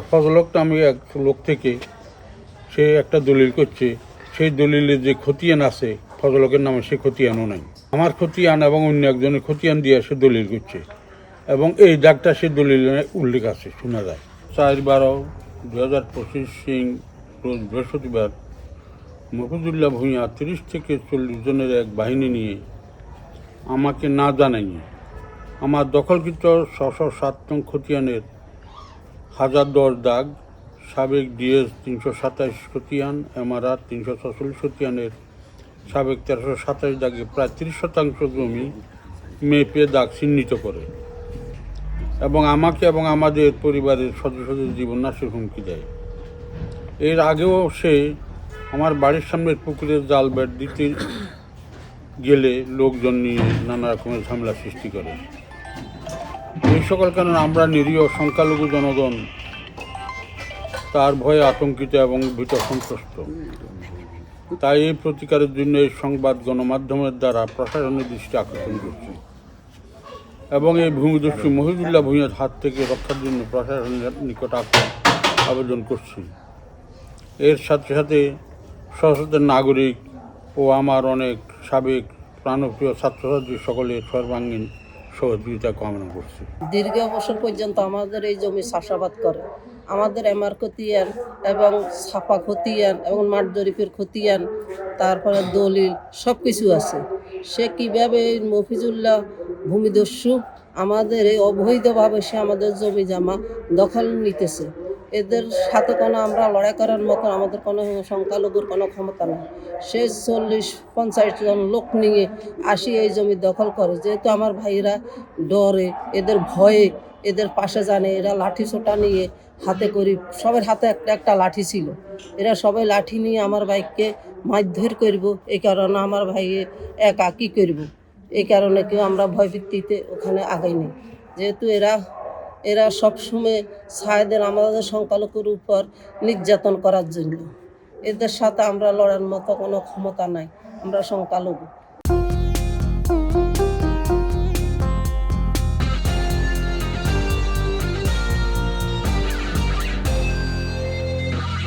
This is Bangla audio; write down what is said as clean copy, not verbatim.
ফজলক নামে এক লোক থেকে সে একটা দলিল করছে, সেই দলিলে যে খতিয়ান আছে ফজলকের নামে সে খতিয়ানও নাই। আমার খতিয়ান এবং অন্য একজনের খতিয়ান দিয়ে সে দলিল করছে এবং এই দাগটা সে দলিলে উল্লেখ আছে, শোনা যায়। 4/12/2025 সিং রোজ বৃহস্পতিবার মফিজুল্লাহ ভূঁইয়া 30 থেকে 40 জনের এক বাহিনী নিয়ে আমাকে না জানাইনি আমার দখলকৃত 607 নং খতিয়ানের 1010 দাগ, সাবেক ডিএস 327 খতিয়ান, এমআরআর 346 খতিয়ানের সাবেক 1327 দাগে প্রায় 30% জমি মেপে দাগ চিহ্নিত করে এবং আমাকে এবং আমাদের পরিবারের সদস্যদের জীবন নাশের হুমকি দেয়। এর আগেও সে আমার বাড়ির সামনের পুকুরের জাল বেট দিতে গেলে লোকজন নিয়ে নানা রকমের ঝামেলা সৃষ্টি করে। এই সকল কারণে আমরা নিরীহ সংখ্যালঘু জনগণ তার ভয়ে আতঙ্কিত এবং ভীত সন্ত্রস্ত। তাই এই প্রতিকারের জন্য এই সংবাদ গণমাধ্যমের দ্বারা প্রশাসনের দৃষ্টি আকর্ষণ করছি এবং এই ভূমিদস্যু মফিজুল্লাহ ভূঁইয়ার হাত থেকে রক্ষার জন্য প্রশাসনের নিকট আবেদন করছি। এর সাথে সাথে সচেতন নাগরিক ও আমার অনেক সাবেক প্রাণপ্রিয় ছাত্রছাত্রী সকলের সর্বাঙ্গীন সহযোগিতা কামনা করছি। দীর্ঘ বছর পর্যন্ত আমাদের এই জমি চাষাবাদ করে, আমাদের এমআর খতিয়ান এবং ছাপা খতিয়ান এবং মাঠ জরিপের খতিয়ান, তারপরে দলিল সব কিছু আছে। সে কীভাবে এই মফিজুল্লাহ ভূমিদস্যু আমাদের এই অবৈধভাবে সে আমাদের জমি জামা দখল নিতেছে। এদের সাথে কোনো আমরা লড়াই করার মতো আমাদের কোনো সংখ্যালঘুর কোনো ক্ষমতা নেই। সে 40-50 জন লোক নিয়ে আসি এই জমি দখল করে। যেহেতু আমার ভাইরা ডরে, এদের ভয়ে এদের পাশে জানে, এরা লাঠি ছোটা নিয়ে হাতে করি, সবার হাতে একটা একটা লাঠি ছিল। এরা সবাই লাঠি নিয়ে আমার ভাইকে মারধর করব, এই কারণে আমার ভাইয়ে একা কী করব, এই কারণে কেউ আমরা ভয়ভিত্তিতে ওখানে আগাইনি। যেহেতু এরা সবসময় ছায়দের আমাদের সংখ্যালঘুর উপর নির্যাতন করার জন্য। এদের সাথে আমরা লড়ার মতো কোনো ক্ষমতা নাই, আমরা সংখ্যালঘু।